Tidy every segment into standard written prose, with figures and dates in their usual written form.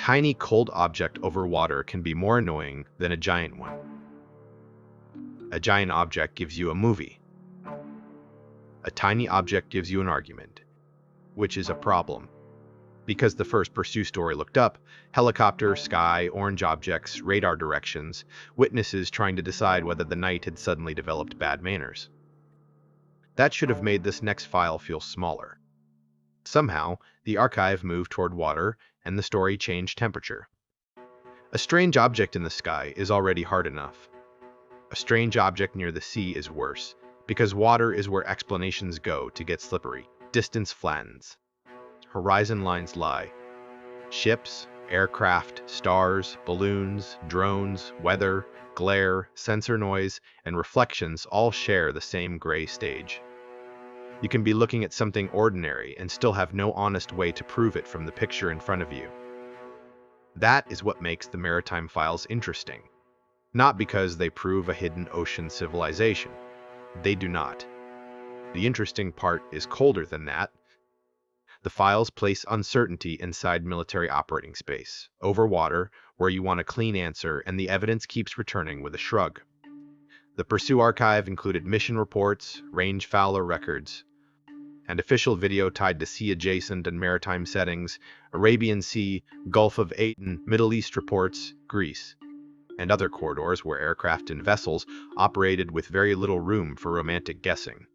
tiny cold object over water can be more annoying than a giant one. A giant object gives you a movie. A tiny object gives you an argument, which is a problem. Because the first Pursue story looked up, helicopter, sky, orange objects, radar directions, witnesses trying to decide whether the night had suddenly developed bad manners. That should have made this next file feel smaller. Somehow, the archive moved toward water, and the story changed temperature. A strange object in the sky is already hard enough. A strange object near the sea is worse, because water is where explanations go to get slippery. Distance flattens. Horizon lines lie. Ships, aircraft, stars, balloons, drones, weather, glare, sensor noise, and reflections all share the same gray stage. You can be looking at something ordinary and still have no honest way to prove it from the picture in front of you. That is what makes the maritime files interesting. Not because they prove a hidden ocean civilization. They do not. The interesting part is colder than that. The files place uncertainty inside military operating space, over water, where you want a clean answer, and the evidence keeps returning with a shrug. The Pursue archive included mission reports, range Fowler records, and official video tied to sea-adjacent and maritime settings, Arabian Sea, Gulf of Aden, Middle East reports, Greece, and other corridors where aircraft and vessels operated with very little room for romantic guessing.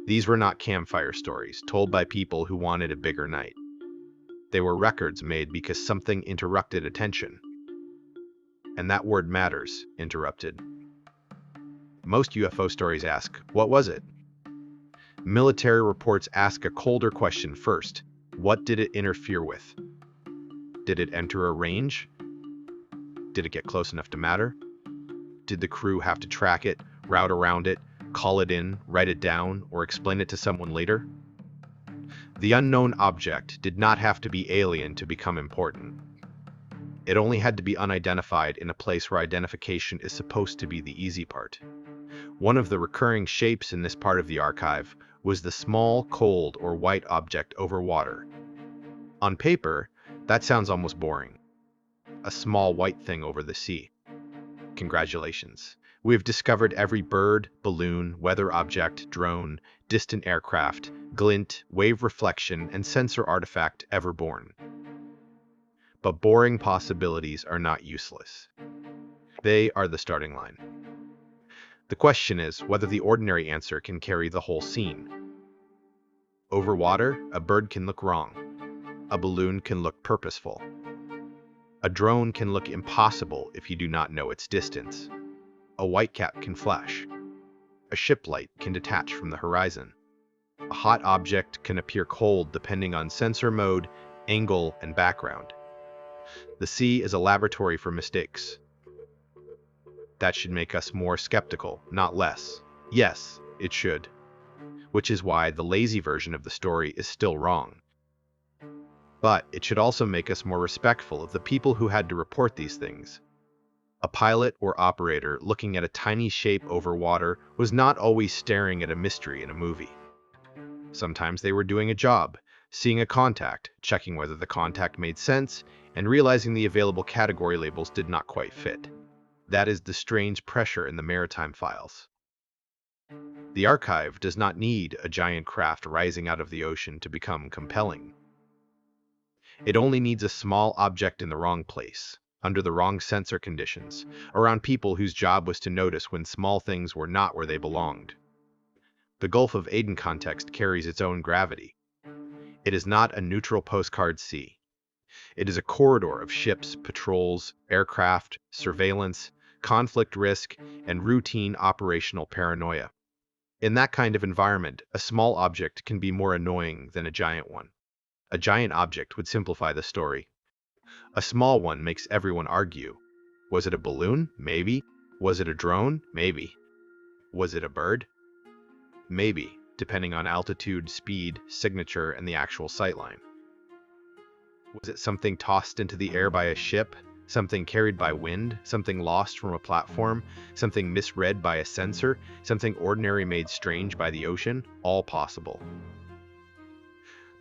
These were not campfire stories told by people who wanted a bigger night. They were records made because something interrupted attention. And that word matters, interrupted. Most UFO stories ask, what was it? Military reports ask a colder question first. What did it interfere with? Did it enter a range? Did it get close enough to matter? Did the crew have to track it, route around it, call it in, write it down, or explain it to someone later? The unknown object did not have to be alien to become important. It only had to be unidentified in a place where identification is supposed to be the easy part. One of the recurring shapes in this part of the archive was the small, cold, or white object over water. On paper, that sounds almost boring. A small white thing over the sea. Congratulations. We have discovered every bird, balloon, weather object, drone, distant aircraft, glint, wave reflection, and sensor artifact ever born. But boring possibilities are not useless. They are the starting line. The question is whether the ordinary answer can carry the whole scene. Over water, a bird can look wrong. A balloon can look purposeful. A drone can look impossible if you do not know its distance. A whitecap can flash. A ship light can detach from the horizon. A hot object can appear cold depending on sensor mode, angle, and background. The sea is a laboratory for mistakes. That should make us more skeptical, not less. Yes, it should. Which is why the lazy version of the story is still wrong. But it should also make us more respectful of the people who had to report these things. A pilot or operator looking at a tiny shape over water was not always staring at a mystery in a movie. Sometimes they were doing a job, seeing a contact, checking whether the contact made sense, and realizing the available category labels did not quite fit. That is the strange pressure in the maritime files. The archive does not need a giant craft rising out of the ocean to become compelling. It only needs a small object in the wrong place, under the wrong sensor conditions, around people whose job was to notice when small things were not where they belonged. The Gulf of Aden context carries its own gravity. It is not a neutral postcard sea. It is a corridor of ships, patrols, aircraft, surveillance, conflict risk, and routine operational paranoia. In that kind of environment, a small object can be more annoying than a giant one. A giant object would simplify the story. A small one makes everyone argue. Was it a balloon? Maybe. Was it a drone? Maybe. Was it a bird? Maybe, depending on altitude, speed, signature, and the actual sightline. Was it something tossed into the air by a ship? Something carried by wind? Something lost from a platform? Something misread by a sensor? Something ordinary made strange by the ocean? All possible.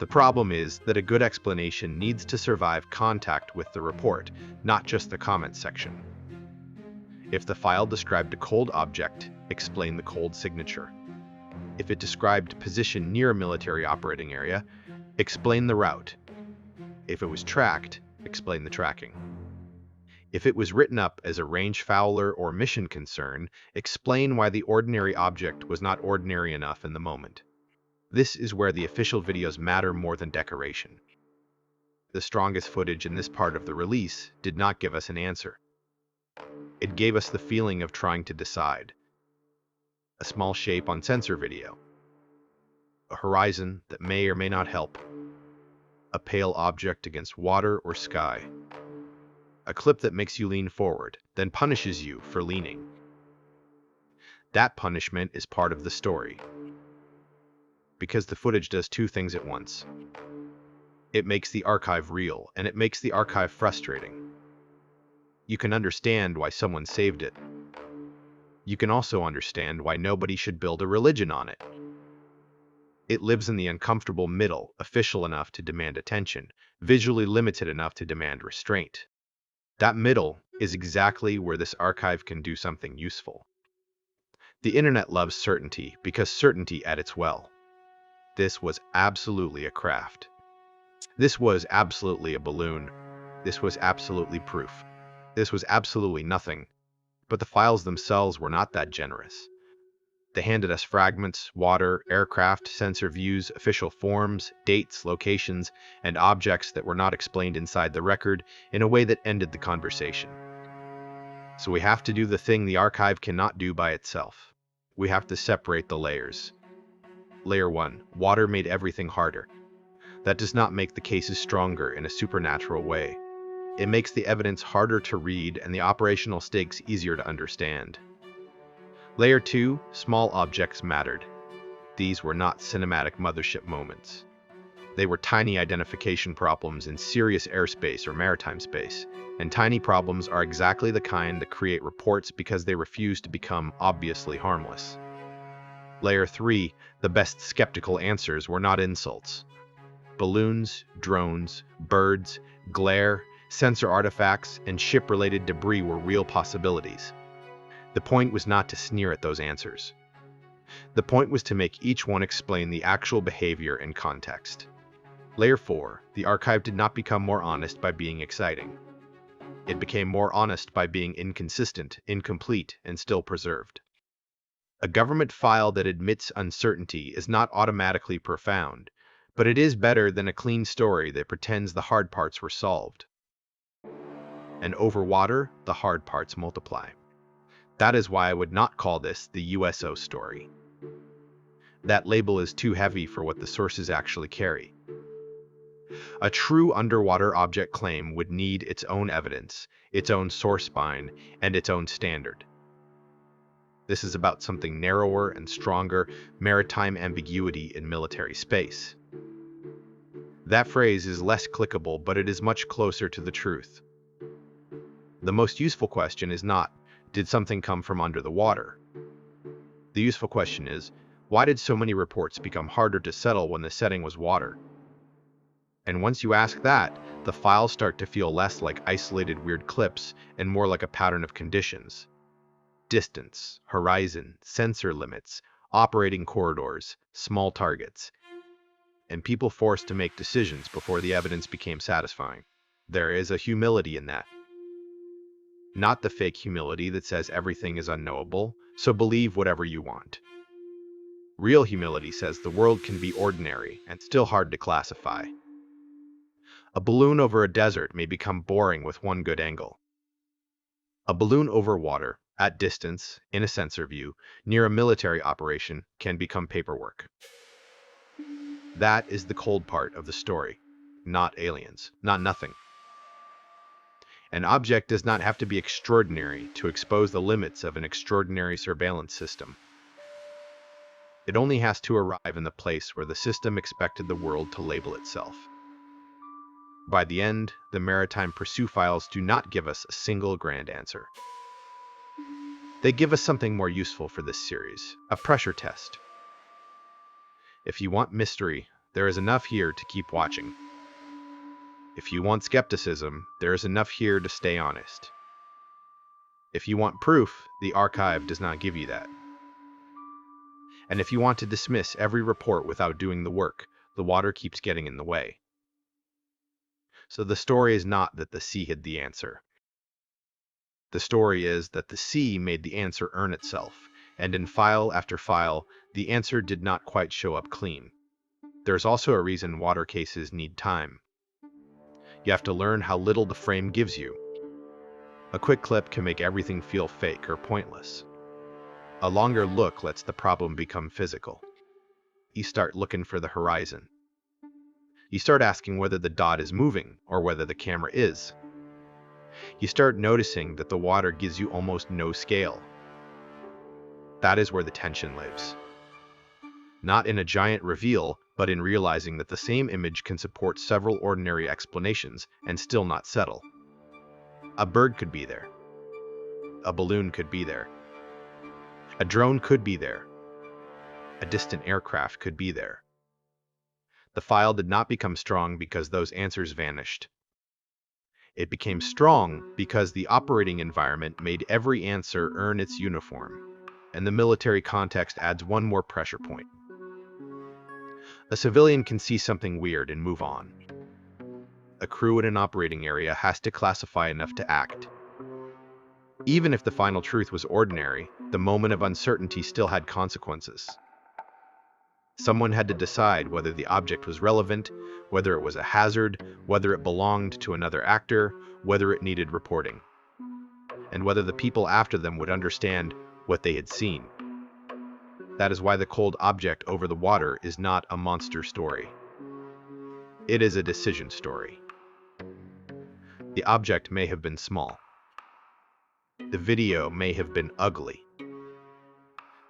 The problem is that a good explanation needs to survive contact with the report, not just the comments section. If the file described a cold object, explain the cold signature. If it described position near a military operating area, explain the route. If it was tracked, explain the tracking. If it was written up as a range fouler or mission concern, explain why the ordinary object was not ordinary enough in the moment. This is where the official videos matter more than decoration. The strongest footage in this part of the release did not give us an answer. It gave us the feeling of trying to decide. A small shape on sensor video. A horizon that may or may not help. A pale object against water or sky. A clip that makes you lean forward, then punishes you for leaning. That punishment is part of the story. Because the footage does two things at once. It makes the archive real, and it makes the archive frustrating. You can understand why someone saved it. You can also understand why nobody should build a religion on it. It lives in the uncomfortable middle, official enough to demand attention, visually limited enough to demand restraint. That middle is exactly where this archive can do something useful. The internet loves certainty because certainty edits well. This was absolutely a craft. This was absolutely a balloon. This was absolutely proof. This was absolutely nothing. But the files themselves were not that generous. They handed us fragments, water, aircraft, sensor views, official forms, dates, locations, and objects that were not explained inside the record in a way that ended the conversation. So we have to do the thing the archive cannot do by itself. We have to separate the layers. Layer 1. Water made everything harder. That does not make the cases stronger in a supernatural way. It makes the evidence harder to read and the operational stakes easier to understand. Layer 2. Small objects mattered. These were not cinematic mothership moments. They were tiny identification problems in serious airspace or maritime space, and tiny problems are exactly the kind that create reports because they refuse to become obviously harmless. Layer 3. The best skeptical answers were not insults. Balloons, drones, birds, glare, sensor artifacts, and ship-related debris were real possibilities. The point was not to sneer at those answers. The point was to make each one explain the actual behavior and context. Layer 4. The archive did not become more honest by being exciting. It became more honest by being inconsistent, incomplete, and still preserved. A government file that admits uncertainty is not automatically profound, but it is better than a clean story that pretends the hard parts were solved. And over water, the hard parts multiply. That is why I would not call this the USO story. That label is too heavy for what the sources actually carry. A true underwater object claim would need its own evidence, its own source spine, and its own standard. This is about something narrower and stronger, maritime ambiguity in military space. That phrase is less clickable, but it is much closer to the truth. The most useful question is not, did something come from under the water? The useful question is, why did so many reports become harder to settle when the setting was water? And once you ask that, the files start to feel less like isolated weird clips and more like a pattern of conditions. Distance, horizon, sensor limits, operating corridors, small targets, and people forced to make decisions before the evidence became satisfying. There is a humility in that. Not the fake humility that says everything is unknowable, so believe whatever you want. Real humility says the world can be ordinary and still hard to classify. A balloon over a desert may become boring with one good angle. A balloon over water, at distance, in a sensor view, near a military operation, can become paperwork. That is the cold part of the story. Not aliens, not nothing. An object does not have to be extraordinary to expose the limits of an extraordinary surveillance system. It only has to arrive in the place where the system expected the world to label itself. By the end, the maritime PURSUE files do not give us a single grand answer. They give us something more useful for this series, a pressure test. If you want mystery, there is enough here to keep watching. If you want skepticism, there is enough here to stay honest. If you want proof, the archive does not give you that. And if you want to dismiss every report without doing the work, the water keeps getting in the way. So the story is not that the sea hid the answer. The story is that the sea made the answer earn itself, and in file after file, the answer did not quite show up clean. There's also a reason water cases need time. You have to learn how little the frame gives you. A quick clip can make everything feel fake or pointless. A longer look lets the problem become physical. You start looking for the horizon. You start asking whether the dot is moving or whether the camera is. You start noticing that the water gives you almost no scale. That is where the tension lives. Not in a giant reveal, but in realizing that the same image can support several ordinary explanations and still not settle. A bird could be there. A balloon could be there. A drone could be there. A distant aircraft could be there. The file did not become strong because those answers vanished. It became strong because the operating environment made every answer earn its uniform, and the military context adds one more pressure point. A civilian can see something weird and move on. A crew in an operating area has to classify enough to act. Even if the final truth was ordinary, the moment of uncertainty still had consequences. Someone had to decide whether the object was relevant, whether it was a hazard, whether it belonged to another actor, whether it needed reporting, and whether the people after them would understand what they had seen. That is why the cold object over the water is not a monster story. It is a decision story. The object may have been small. The video may have been ugly.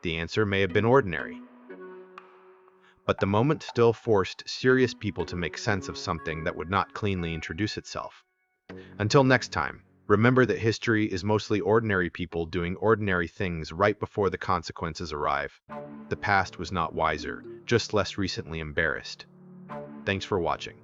The answer may have been ordinary. But the moment still forced serious people to make sense of something that would not cleanly introduce itself. Until next time, remember that history is mostly ordinary people doing ordinary things right before the consequences arrive. The past was not wiser, just less recently embarrassed. Thanks for watching.